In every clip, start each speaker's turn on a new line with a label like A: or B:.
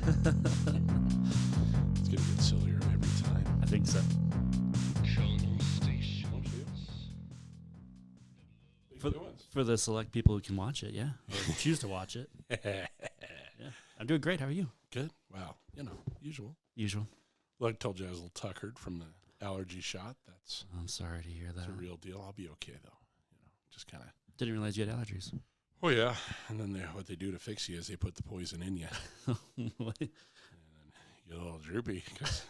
A: It's gonna get sillier every time.
B: I think so. For the select people who can watch it, yeah, or choose to watch it. Yeah, I'm doing great. How are you?
A: Good. Wow. Usual.
B: Usual.
A: Well, I told you I was a little tuckered from the allergy shot. That's
B: I'm sorry to hear that.
A: a real deal. I'll be okay though. Just kind of.
B: Didn't realize you had allergies.
A: Oh yeah. And then what they do to fix you is they put the poison in you,
B: What?
A: and then you get a little droopy because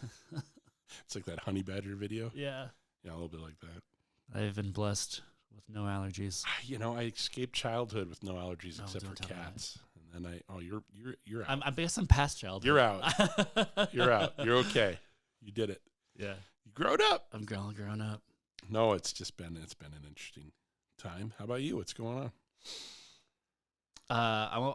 A: it's like that honey badger video.
B: Yeah,
A: Yeah, a little bit like that.
B: I've been blessed with no allergies.
A: I escaped childhood with no allergies
B: No,
A: except for
B: don't tell me that.
A: cats. And then you're out.
B: I guess I'm past childhood.
A: You're out. You're out. You're okay. You did it.
B: Yeah,
A: You grown up.
B: I'm grown up.
A: No, it's been an interesting time. How about you? What's going on?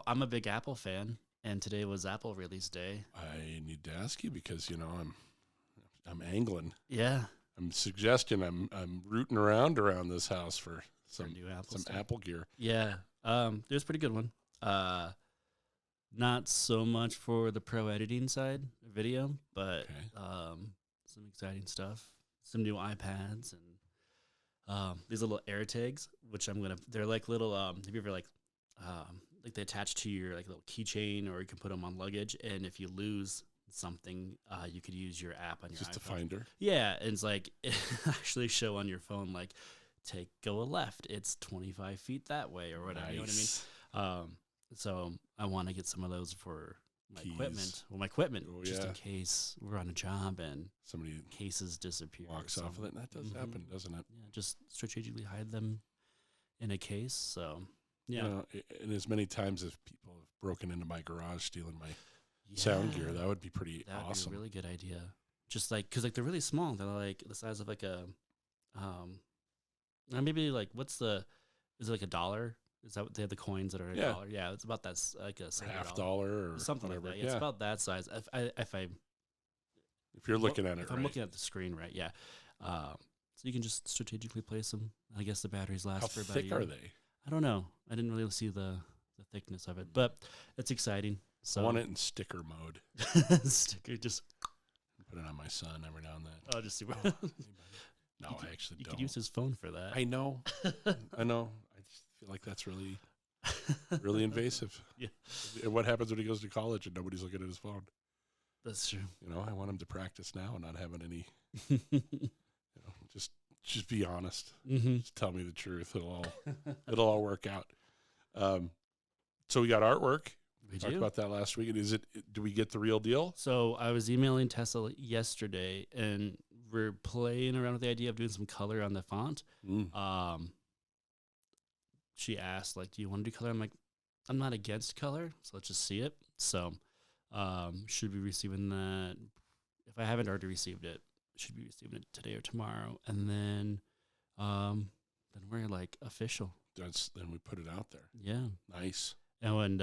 B: I'm a big Apple fan, and today was Apple release day.
A: I need to ask you because I'm angling.
B: Yeah,
A: I'm suggesting I'm rooting around this house for
B: for
A: some
B: new Apple stuff.
A: Apple gear.
B: Yeah, there's a pretty good one. Not so much for the pro editing side of video, but
A: Okay.
B: some exciting stuff. Some new iPads and these little AirTags, which they're like little. Have you ever like they attach to your like little keychain, or you can put them on luggage, and if you lose something, you could use your app on your
A: Just a
B: iPhone.
A: finder.
B: Yeah, and it's like it actually show on your phone like go a left, it's 25 feet that way or whatever. You know what I mean? So I want to get some of those for my
A: Keys.
B: equipment. Well, my equipment,
A: Oh,
B: just
A: yeah.
B: in case we're on a job and
A: Somebody
B: cases disappear. or
A: walks off of
B: something.
A: it, and that does
B: Mhm.
A: happen, doesn't it?
B: Yeah, just strategically hide them in a case. So yeah,
A: And as many times as people have broken into my garage stealing my sound gear, that would be pretty
B: that would
A: awesome.
B: be a really good idea. Just like because like they're really small. They're like the size of like a maybe like is it like $1? Is that what they have the coins that are
A: Yeah.
B: $1? Yeah, it's about that like a
A: $half
B: $1
A: or
B: something
A: whatever.
B: like that. Yeah, it's about that size.
A: If you're looking at it,
B: if I'm
A: right.
B: looking at the screen right, yeah. So you can just strategically place them. I guess the batteries last
A: How
B: for about a
A: thick
B: year.
A: are they?
B: I don't know. I didn't really see the thickness of it, but it's exciting. So
A: I want it in sticker mode.
B: sticker just
A: Put it on my son every now and then.
B: I'll just see where
A: No, I actually
B: you
A: don't.
B: could use his phone for that.
A: I know. I know. I just feel like that's really, really invasive.
B: Yeah.
A: And what happens when he goes to college and nobody's looking at his phone?
B: That's true.
A: I want him to practice now and not having any. Just be honest.
B: Mm-hmm.
A: Just tell me the truth. It'll all work out. So we got artwork.
B: We
A: Talked
B: do.
A: about that last week. Do we get the real deal?
B: So I was emailing Tessa yesterday, and we're playing around with the idea of doing some color on the font. She asked, like, do you want to do color? I'm like, I'm not against color, so let's just see it. So should be receiving that. If I haven't already received it, should be receiving it today or tomorrow. And then we're like official.
A: Then we put it out there.
B: Yeah.
A: Nice.
B: And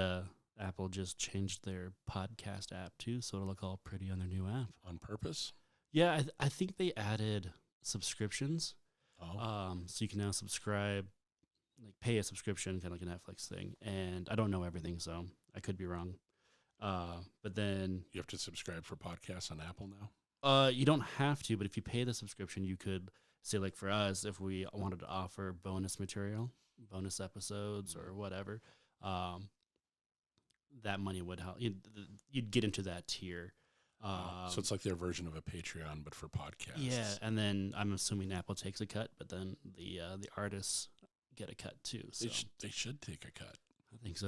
B: Apple just changed their podcast app too, so it'll look all pretty on their new app.
A: On purpose?
B: Yeah, I think they added subscriptions.
A: Oh.
B: So you can now subscribe, like pay a subscription, kind of like a Netflix thing. And I don't know everything, so I could be wrong. But then
A: You have to subscribe for podcasts on Apple now?
B: you don't have to, but if you pay the subscription, you could say, like for us, if we wanted to offer bonus material, bonus episodes or whatever, that money would help. You'd get into that tier.
A: So it's like their version of a Patreon, but for podcasts.
B: Yeah, and then I'm assuming Apple takes a cut, but then the artists get a cut too. So
A: They should take a cut.
B: I think so.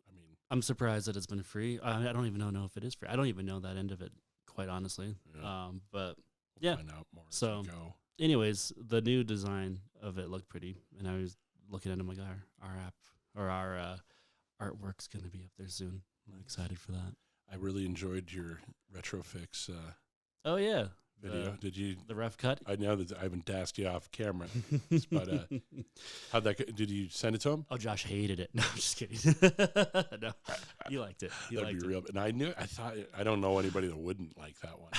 A: I mean,
B: I'm surprised that it's been free. I don't even know if it is free. I don't even know that end of it, quite honestly.
A: Yeah.
B: But
A: we'll
B: yeah.
A: find out more
B: So-
A: as we go.
B: anyways, the new design of it looked pretty, and I was looking at it, I'm like, our app or our artwork's gonna be up there soon. I'm excited for that.
A: I really enjoyed your Retrofix
B: Oh yeah,
A: video. Did you?
B: the rough cut.
A: I know that I haven't asked you off camera, but how'd that go? Did you send it to him?
B: Oh, Josh hated it. No, I'm just kidding. No, he liked it. He
A: That'd
B: liked
A: be real. And I don't know anybody that wouldn't like that one.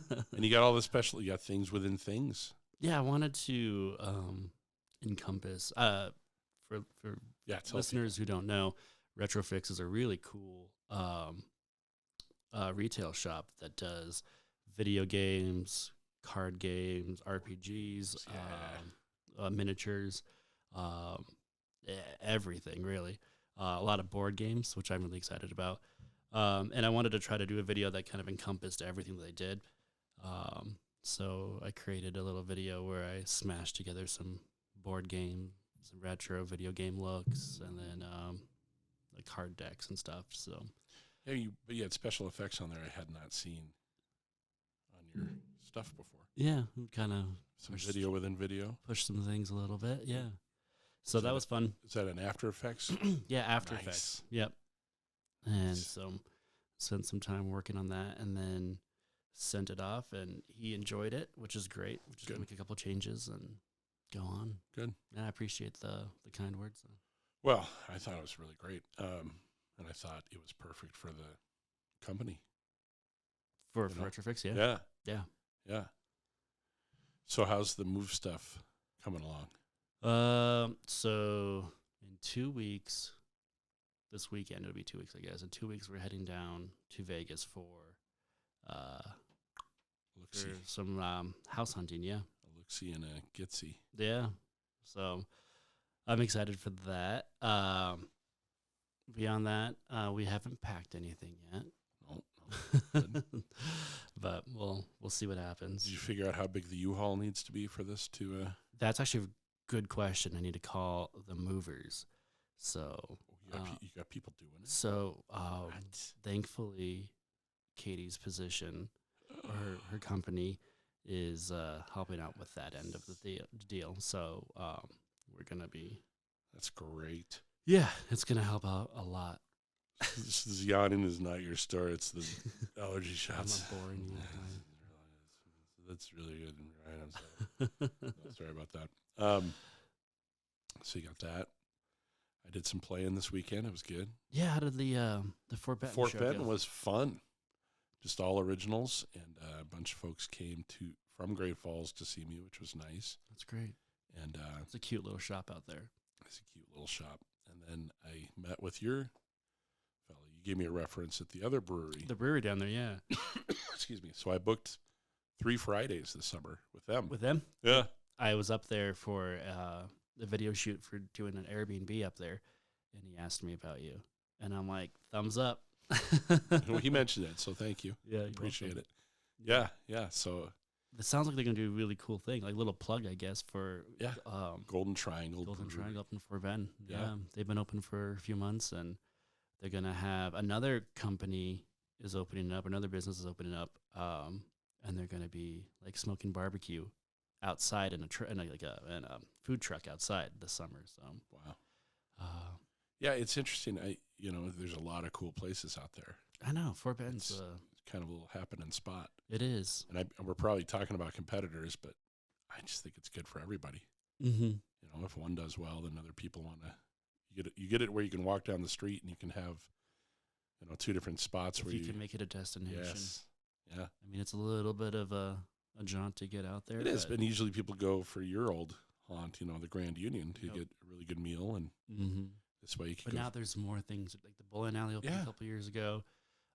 B: it.
A: And you got all the special. You got things within things.
B: Yeah, I wanted to encompass for
A: Yeah, tell
B: listeners who don't know, Retrofix is a really cool retail shop that does video games, card games, RPGs, miniatures, um, everything really. A lot of board games, which I'm really excited about. And I wanted to try to do a video that kind of encompassed everything that they did. So I created a little video where I smashed together some board game, some retro video game looks, and then like card decks and stuff. So
A: Yeah, but you had special effects on there I had not seen on your stuff before.
B: yeah, kind of
A: Some video within video.
B: push some things a little bit. Yeah. So that was fun.
A: Is that an After Effects?
B: Yeah, After
A: Nice.
B: Effects. Yep. And
A: Nice.
B: so spent some time working on that, and then sent it off, and he enjoyed it, which is great. We're just
A: Good.
B: gonna make a couple changes and go on.
A: Good.
B: And I appreciate the kind words.
A: Well, I thought it was really great. And I thought it was perfect for the company.
B: For
A: You know?
B: Retrofix, yeah.
A: Yeah.
B: Yeah.
A: Yeah. So how's the move stuff coming along?
B: So in 2 weeks, this weekend it'll be 2 weeks, I guess. In 2 weeks, we're heading down to Vegas for
A: Look-see.
B: some house hunting. Yeah,
A: A look-see and a get-see.
B: yeah. So I'm excited for that. Beyond that, we haven't packed anything yet,
A: No, Good.
B: but we'll see what happens.
A: Did you figure out how big the U-Haul needs to be for this to?
B: That's actually a good question. I need to call the movers. So
A: You got people doing it.
B: So,
A: What?
B: thankfully, Katie's position, or her company, is helping out with that end of the deal. So, we're gonna be.
A: That's great.
B: Yeah, it's gonna help out a lot.
A: This is yawning is not your story. It's the allergy
B: I'm
A: shots.
B: not boring you.
A: That's really good. Right, I'm sorry. Sorry about that. So you got that. I did some playing this weekend. It was good.
B: Yeah, how did the Fort Benton
A: Fort
B: show
A: Benton
B: go?
A: was fun. Just all originals, and a bunch of folks came from Great Falls to see me, which was nice.
B: That's great.
A: And
B: It's a cute little shop out there.
A: it's a cute little shop. And then I met with your fella. You gave me a reference at the other brewery.
B: The brewery down there, yeah.
A: Excuse me. So I booked 3 Fridays this summer with them.
B: With them,
A: Yeah.
B: I was up there for the video shoot for doing an Airbnb up there, and he asked me about you, and I'm like, thumbs up.
A: Well, he mentioned it, so thank you.
B: Yeah,
A: Appreciate it. Yeah, yeah. So
B: It sounds like they're gonna do a really cool thing, like little plug, I guess, for
A: Yeah. Golden Triangle.
B: Golden
A: Brewery.
B: Triangle up in Fort Benton.
A: Yeah.
B: Yeah, they've been open for a few months, and they're gonna have another company is opening up, another business is opening up, and they're gonna be like smoking barbecue outside in a food truck outside this summer. So
A: Wow.
B: uh,
A: Yeah, it's interesting. There's a lot of cool places out there.
B: I know Fort Benton's
A: It's kind of a little happening spot.
B: it is.
A: And we're probably talking about competitors, but I just think it's good for everybody.
B: Mm-hmm.
A: If one does well, then other people want to. You get it where you can walk down the street and you can have, 2 different spots
B: If
A: where
B: you can make it a destination.
A: Yes. Yeah.
B: I mean, it's a little bit of a jaunt to get out there.
A: It is,
B: but-
A: and usually people go for your old haunt, the Grand Union, to
B: Yep.
A: get a really good meal, and
B: Mhm.
A: this way you can
B: But
A: go.
B: now there's more things like the bowling alley opened
A: Yeah.
B: a couple years ago.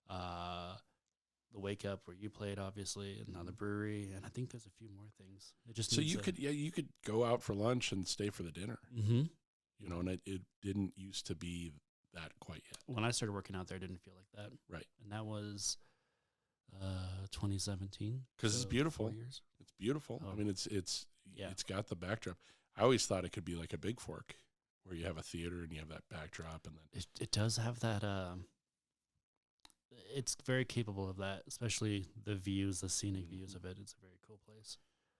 B: The Wake Up where you played, obviously, and now the brewery, and I think there's a few more things. It just
A: So you could go out for lunch and stay for the dinner,
B: Mm-hmm.
A: and it didn't used to be that quite yet.
B: When I started working out there, I didn't feel like that.
A: Right.
B: And that was 2017.
A: 'Cause it's
B: so
A: beautiful.
B: 4 years.
A: It's beautiful.
B: Oh.
A: I mean, it's
B: Yeah.
A: it's got the backdrop. I always thought it could be like a Big Fork, where you have a theater and you have that backdrop, and then
B: It does have that. It's very capable of that, especially the views, the scenic views of it. It's a very cool place.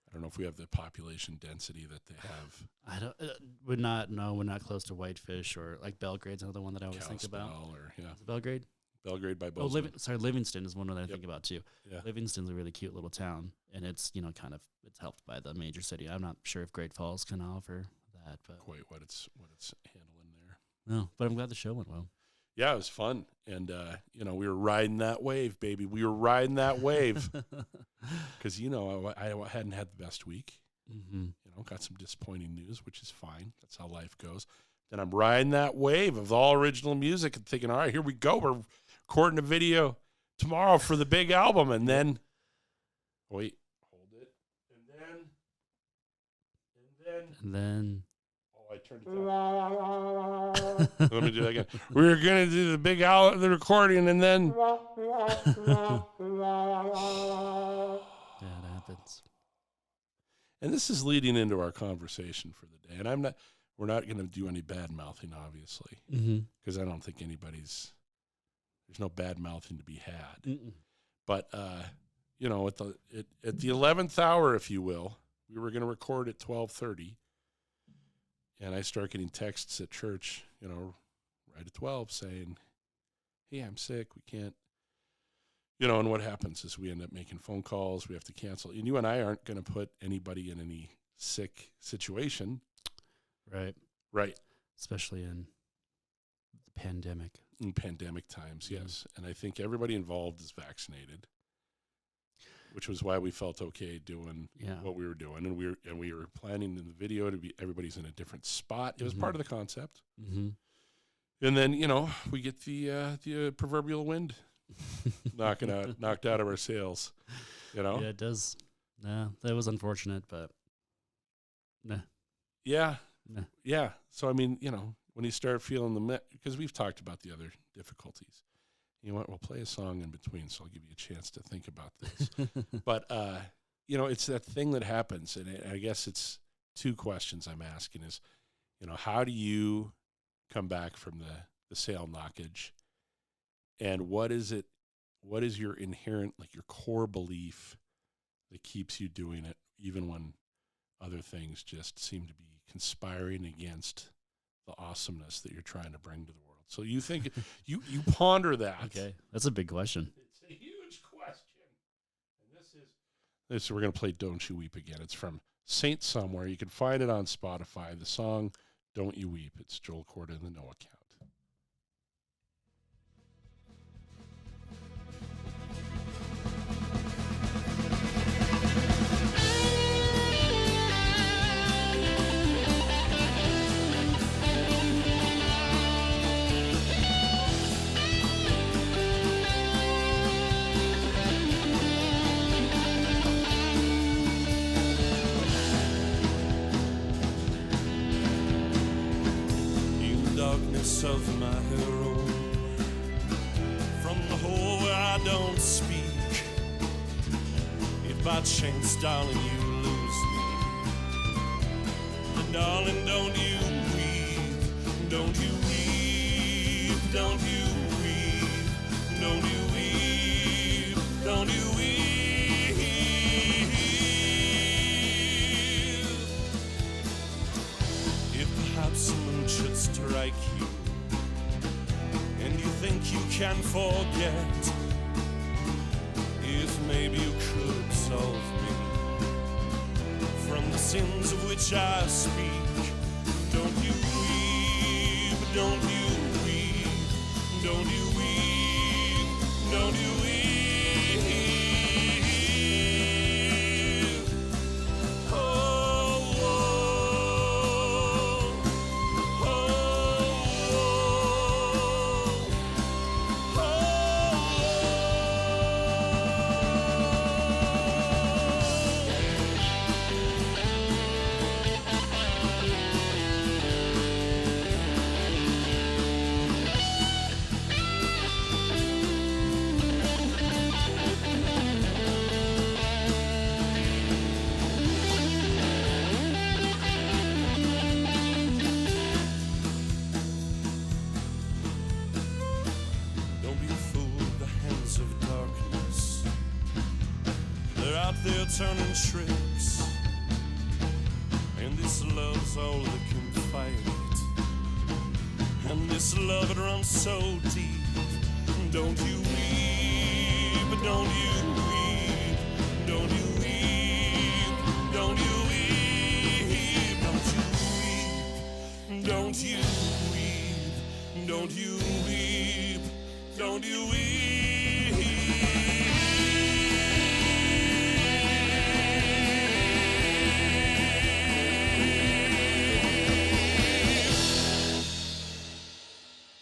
A: I don't know if we have the population density that they have.
B: I don't. We're not close to Whitefish or like Belgrade's another one that I always think about.
A: Kalispell or
B: Is it Belgrade?
A: Belgrade by
B: Oh,
A: Bozeman.
B: Livingston is one that I
A: Yep.
B: think about too.
A: Yeah.
B: Livingston's a really cute little town, and it's it's helped by the major city. I'm not sure if Great Falls can offer that, but
A: Quite what it's handling there.
B: no. But I'm glad the show went well.
A: Yeah, it was fun, and we were riding that wave, baby. We were riding that wave because I hadn't had the best week.
B: Mm-hmm.
A: Got some disappointing news, which is fine. That's how life goes. Then I'm riding that wave of all original music and thinking, all right, here we go. We're recording a video tomorrow for the big album. And then, wait, hold it.
B: And then
A: oh, I turned it down. Let me do that again. We were going to do the big album, the recording, and then.
B: yeah, it happens.
A: And this is leading into our conversation for the day. And we're not going to do any bad mouthing, obviously, because I don't think there's no bad mouthing to be had.
B: Mm-mm.
A: But, you know, at the 11th hour, if you will, we were going to record at 12:30. And I start getting texts at church, you know, right at 12 saying, hey, I'm sick. We can't. You know, and what happens is we end up making phone calls. We have to cancel. And you and I aren't going to put anybody in any sick situation.
B: Right.
A: Right.
B: Especially in the pandemic.
A: In pandemic times, yes. And I think everybody involved is vaccinated, which was why we felt okay doing what we were doing. And we were planning in the video to be everybody's in a different spot. It was part of the concept. Mm-hmm. And then, you know, we get the proverbial wind knocked out of our sails, you know?
B: Yeah, it does. No, that was unfortunate, but nah.
A: Yeah.
B: Nah.
A: Yeah. So, I mean, you know, when you start feeling because we've talked about the other difficulties. You know what? We'll play a song in between, so I'll give you a chance to think about this. But, you know, it's that thing that happens, and I guess it's two questions I'm asking is, you know, how do you come back from the sail knockage? And what is your inherent, like your core belief that keeps you doing it, even when other things just seem to be conspiring against the awesomeness that you're trying to bring to the world? So you think, you ponder that.
B: Okay, that's a big question.
A: It's a huge question. And this we're going to play Don't You Weep again. It's from Saint Somewhere. You can find it on Spotify. The song Don't You Weep. It's Joel Corda and the Noah Count. Of my hero, from the hole where I don't speak. If by chance, darling, you lose me, then darling, don't you weep, don't you weep, don't you weep, don't you weep, don't you weep. If perhaps a mood should strike you, think you can forget, if maybe you could absolve me from the sins of which I speak. Don't you weep, don't you weep, don't you weep, don't you weep. Turning tricks, and this love's all that can fight it, and this love it runs so deep. Don't you weep, don't you weep, don't you weep, don't you weep, don't you weep, don't you weep, don't you weep.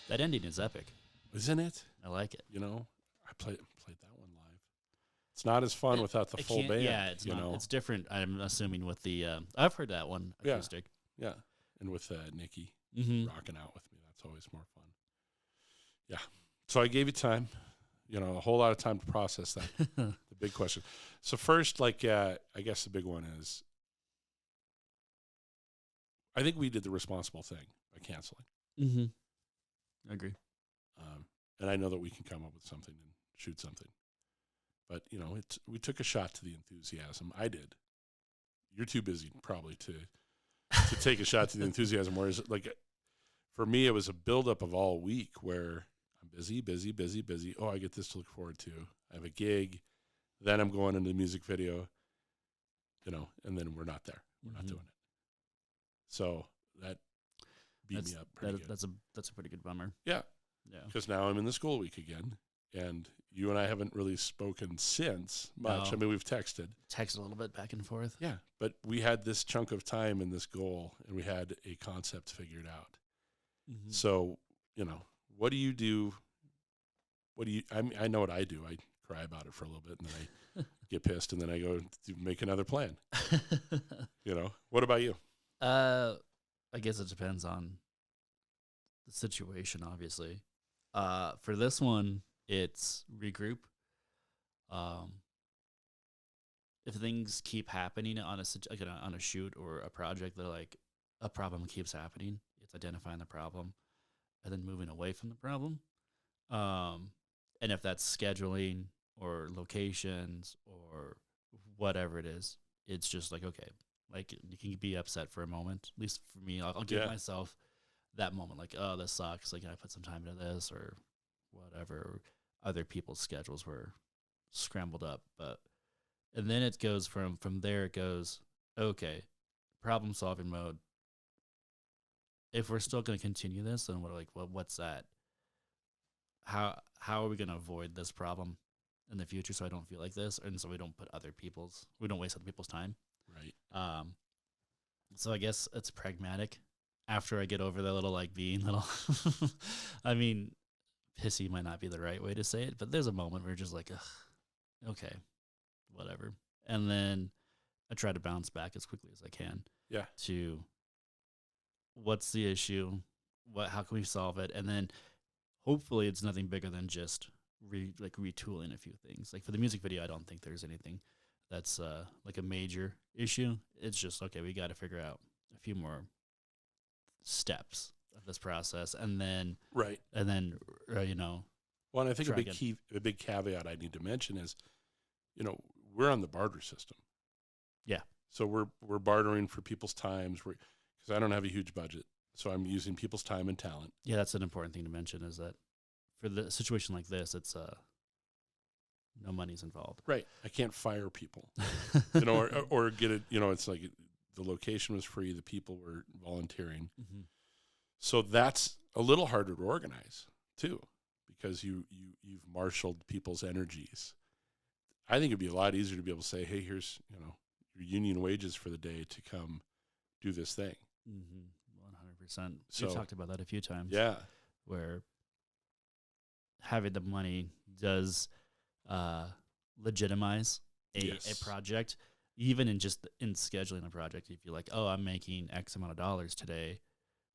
B: That ending is epic.
A: Isn't it?
B: I like it.
A: You know, played that one live. It's not as fun without the full band.
B: Yeah, it's
A: you
B: not.
A: know?
B: It's different. I'm assuming with the. I've heard that one
A: Yeah.
B: acoustic.
A: Yeah, and with Nikki
B: Mm-hmm.
A: rocking out with me, that's always more fun. Yeah. So I gave you time, a whole lot of time to process that. The big question. So first, I guess the big one is, I think we did the responsible thing by canceling.
B: Mm-hmm. I agree.
A: And I know that we can come up with something and shoot something. But, we took a shot to the enthusiasm. I did. You're too busy probably to take a shot to the enthusiasm. Whereas, for me, it was a buildup of all week where I'm busy. Oh, I get this to look forward to. I have a gig. Then I'm going into the music video, and then we're not there. We're not doing it. So that beat me up pretty good.
B: That's a pretty good bummer.
A: Yeah.
B: Yeah.
A: Because now I'm in the school week again, and you and I haven't really spoken since much.
B: No.
A: I mean, we've texted.
B: Text a little bit back and forth.
A: Yeah, but we had this chunk of time and this goal, and we had a concept figured out.
B: Mm-hmm.
A: So, what do you do? I know what I do. I cry about it for a little bit, and then I get pissed, and then I go to make another plan. What about you?
B: I guess it depends on the situation, obviously. For this one, it's regroup. If things keep happening on a shoot or a project that a problem keeps happening, it's identifying the problem and then moving away from the problem. And if that's scheduling or locations or whatever it is, it's just okay. You can be upset for a moment. At least for me, I'll give myself that moment. Oh, this sucks. I put some time into this or whatever. Other people's schedules were scrambled up, and then it goes from there. It goes, okay, problem solving mode. If we're still going to continue this, then what's that? How are we going to avoid this problem in the future so I don't feel like this, and so we don't waste other people's time.
A: Right.
B: So I guess it's pragmatic. After I get over the little being little, I mean, pissy might not be the right way to say it, but there's a moment where you're just ugh, okay, whatever. And then I try to bounce back as quickly as I can.
A: Yeah.
B: To what's the issue? How can we solve it? And then hopefully it's nothing bigger than just retooling a few things. For the music video, I don't think there's anything that's a major issue. It's just, okay, we got to figure out a few more steps of this process, and then
A: right,
B: and then
A: well, and I think a big caveat I need to mention is, we're on the barter system.
B: Yeah.
A: So we're bartering for people's times, because I don't have a huge budget, so I'm using people's time and talent.
B: Yeah, that's an important thing to mention, is that for the situation like this, it's no money's involved.
A: Right. I can't fire people, or get it. It's the location was free, the people were volunteering.
B: Mm-hmm.
A: So that's a little harder to organize too, because you've marshaled people's energies. I think it'd be a lot easier to be able to say, hey, here's, your union wages for the day to come do this thing.
B: 100%. So, we've talked about that a few times.
A: Yeah.
B: Where having the money does legitimize a project, even in scheduling a project. If you're I'm making X amount of dollars today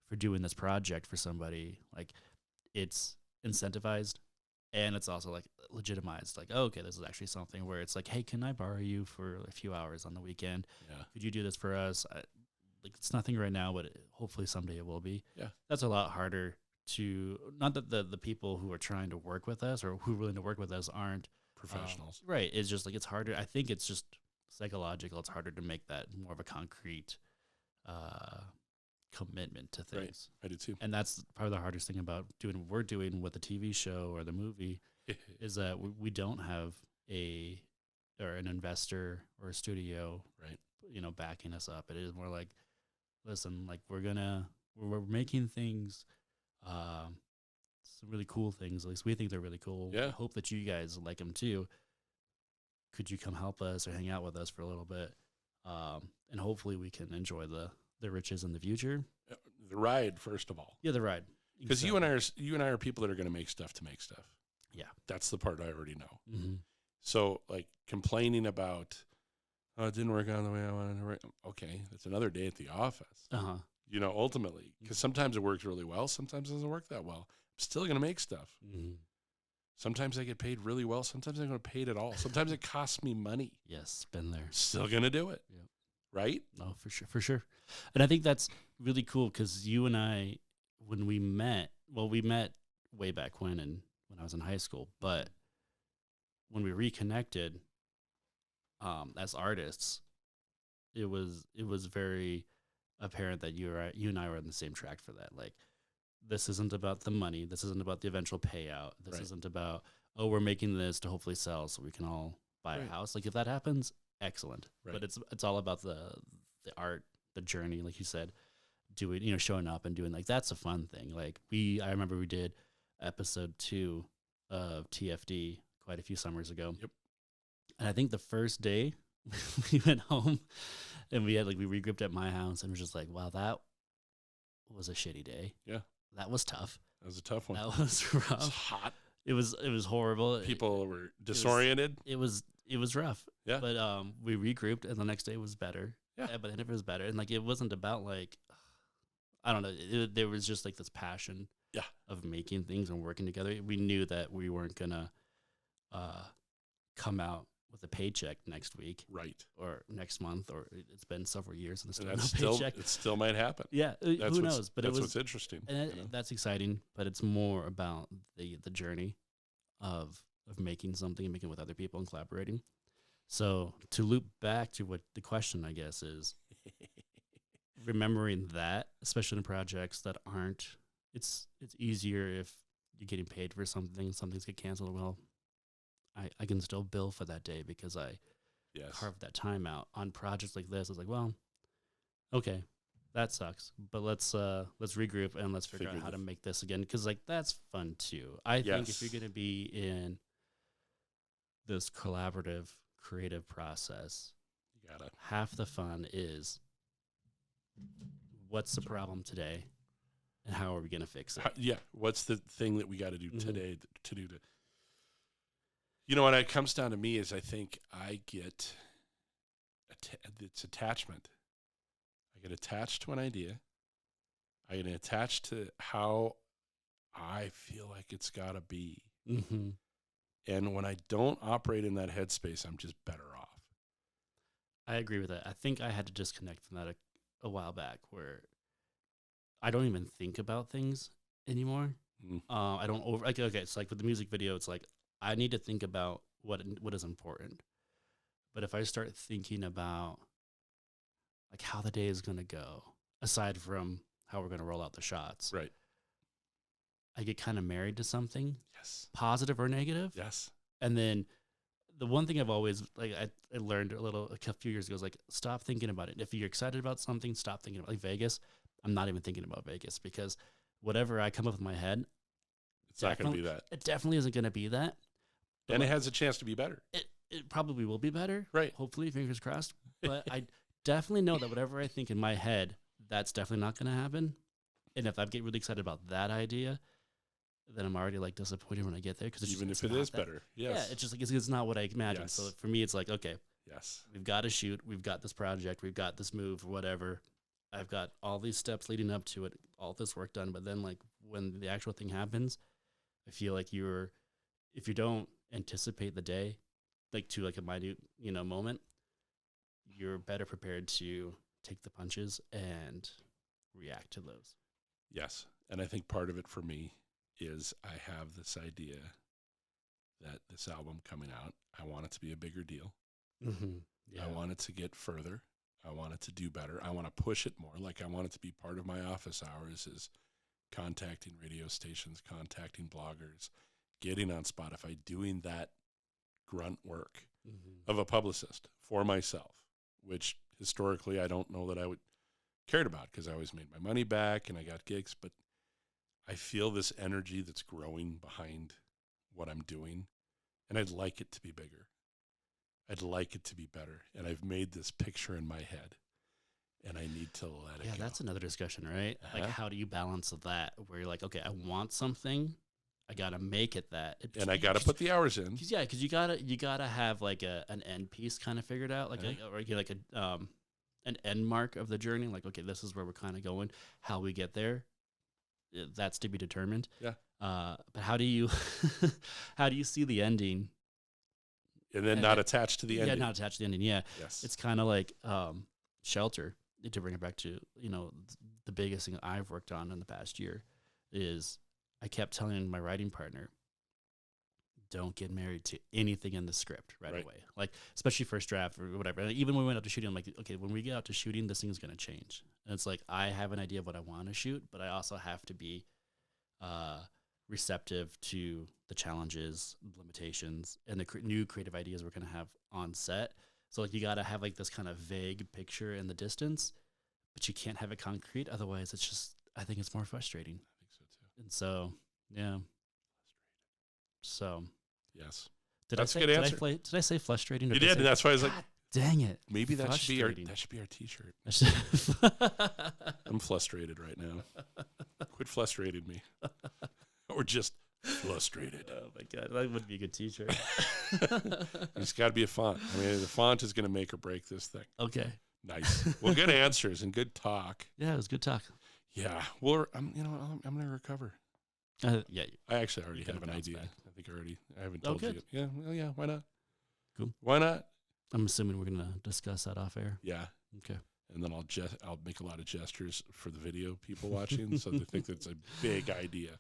B: for doing this project for somebody, it's incentivized, and it's also legitimized. Okay, this is actually something where it's hey, can I borrow you for a few hours on the weekend?
A: Yeah.
B: Could you do this for us? It's nothing right now, but hopefully someday it will be.
A: Yeah.
B: That's a lot harder to, not that the people who are trying to work with us or who are willing to work with us aren't
A: professionals.
B: Right. It's just it's harder. I think it's just psychological. It's harder to make that more of a concrete commitment to things.
A: Right. I do too.
B: And that's probably the hardest thing about doing what we're doing with the TV show or the movie is that we don't have an investor or a studio,
A: right,
B: backing us up. It is more listen, we're making things, some really cool things. At least we think they're really cool.
A: Yeah.
B: I hope that you guys like them too. Could you come help us or hang out with us for a little bit? And hopefully we can enjoy the riches in the future.
A: The ride, first of all.
B: Yeah, the ride.
A: Because you and I are people that are going to make stuff to make stuff.
B: Yeah.
A: That's the part I already know.
B: Mm-hmm.
A: So, like, complaining about, oh, it didn't work out the way I wanted to work. Okay, it's another day at the office.
B: Uh-huh.
A: Ultimately, because sometimes it works really well, sometimes it doesn't work that well. I'm still going to make stuff.
B: Mm-hmm.
A: Sometimes I get paid really well. Sometimes I don't get paid at all. Sometimes it costs me money.
B: Yes, been there.
A: Still going to do it.
B: Yep.
A: Right?
B: No, for sure, for sure. And I think that's really cool because you and I, when we met way back when I was in high school, but when we reconnected as artists, it was very apparent that you and I were on the same track for that. Like, this isn't about the money. This isn't about the eventual payout. This
A: Right.
B: isn't about, oh, we're making this to hopefully sell so we can all buy
A: Right.
B: a house. Like, if that happens, excellent.
A: Right.
B: But it's all about the art, the journey, like you said, doing, showing up and doing, like, that's a fun thing. Like, I remember we did episode 2 of TFD quite a few summers ago.
A: Yep.
B: And I think the first day we went home and we regrouped at my house and was just like, wow, that was a shitty day.
A: Yeah.
B: That was tough.
A: That was a tough one.
B: That was rough.
A: It was hot.
B: It was horrible.
A: People were disoriented.
B: It was rough.
A: Yeah.
B: But we regrouped and the next day was better.
A: Yeah.
B: But then it was better. And like, it wasn't about like, I don't know. There was just like this passion of making things and working together. We knew that we weren't going to come out with a paycheck next week.
A: Right.
B: Or next month, or it's been several years and
A: And
B: still no paycheck.
A: It still might happen.
B: Yeah. Who knows? But
A: that's what's interesting.
B: And that's exciting, but it's more about the journey of making something and making it with other people and collaborating. So to loop back to what the question, I guess, is remembering that, especially in projects that aren't, it's easier if you're getting paid for something's get canceled. Well, I can still bill for that day because I carved that time out. On projects like this, it's like, well, okay, that sucks, but let's regroup and let's figure out how to make this again, because like that's fun too. I think if you're going to be in this collaborative creative process,
A: you gotta,
B: half the fun is what's the problem today and how are we going to fix it.
A: What's the thing that we got to do today to do to, when it comes down to me is I think I get it's attachment. I get attached to an idea. I get attached to how I feel like it's got to be.
B: Mm-hmm.
A: And when I don't operate in that headspace, I'm just better off.
B: I agree with that. I think I had to disconnect from that a while back, where I don't even think about things anymore. I don't okay. It's like with the music video, it's like I need to think about what is important. But if I start thinking about like how the day is going to go, aside from how we're going to roll out the shots,
A: right,
B: I get kind of married to something,
A: positive
B: or negative.
A: Yes.
B: And then the one thing I've always, like, I learned a few years ago is like, stop thinking about it. If you're excited about something, stop thinking about, like, Vegas. I'm not even thinking about Vegas, because whatever I come up with in my head,
A: it's not going to be that.
B: It definitely isn't going to be that.
A: And it has a chance to be better.
B: It probably will be better.
A: Right.
B: Hopefully, fingers crossed. But I definitely know that whatever I think in my head, that's definitely not going to happen. And if I get really excited about that idea, then I'm already like disappointed when I get there, because
A: even if it is better. Yes.
B: Yeah, it's just like it's not what I imagined.
A: Yes.
B: So for me, it's like, okay,
A: yes,
B: we've got to shoot, we've got this project, we've got this move, or whatever. I've got all these steps leading up to it, all this work done. But then, like, when the actual thing happens, I feel like if you don't anticipate the day, like to like a minute, moment, you're better prepared to take the punches and react to those.
A: Yes. And I think part of it for me is I have this idea that this album coming out, I want it to be a bigger deal.
B: Mm-hmm. Yeah.
A: I want it to get further. I want it to do better. I want to push it more. Like, I want it to be part of my office hours is contacting radio stations, contacting bloggers, getting on Spotify, doing that grunt work of a publicist for myself, which historically I don't know that I would cared about, because I always made my money back and I got gigs, but I feel this energy that's growing behind what I'm doing, and I'd like it to be bigger. I'd like it to be better, and I've made this picture in my head, and I need to let it go.
B: Yeah, that's another discussion, right? Like, how do you balance that, where you're like, okay, I want something, I gotta make it that,
A: and I got to put the hours in.
B: Because you gotta have like an end piece kind of figured out, like an end mark of the journey. Like, okay, this is where we're kind of going. How we get there, that's to be determined.
A: Yeah.
B: But how do you see the ending?
A: And then not attached to the ending.
B: Yeah, not attached to the ending. Yeah.
A: Yes.
B: It's kind of like Shelter. To bring it back to, the biggest thing I've worked on in the past year is I kept telling my writing partner, don't get married to anything in the script right away. Like, especially first draft or whatever. And even when we went out to shooting, I'm like, okay, when we get out to shooting, this thing's going to change. And it's like, I have an idea of what I want to shoot, but I also have to be receptive to the challenges, limitations, and the new creative ideas we're going to have on set. So like, you got to have like this kind of vague picture in the distance, but you can't have it concrete. Otherwise, it's just, I think it's more frustrating.
A: I think so too.
B: And so, yeah. So,
A: yes.
B: That's
A: a good answer.
B: Did I say frustrating?
A: You did, and that's why I was like,
B: dang it.
A: Maybe that should be our T-shirt. I'm frustrated right now. Quit frustrating me. Or just frustrated.
B: Oh my God, that would be a good T-shirt.
A: It's got to be a font. I mean, the font is going to make or break this thing.
B: Okay.
A: Nice. Well, good answers and good talk.
B: Yeah, it was good talk.
A: Yeah. Well, I'm going to recover.
B: Yeah.
A: I actually already have an idea. Back. I think I haven't told you yet. Yeah. Well, yeah. Why not?
B: Cool.
A: Why not?
B: I'm assuming we're going to discuss that off air.
A: Yeah.
B: Okay.
A: And then I'll make a lot of gestures for the video people watching, so they think that's a big idea.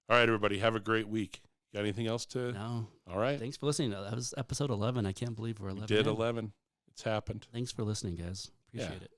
A: All right, everybody, have a great week. Got anything else to?
B: No.
A: All right.
B: Thanks for listening. That was episode 11. I can't believe we're 11.
A: We did 11. It's happened.
B: Thanks for listening, guys. Appreciate it.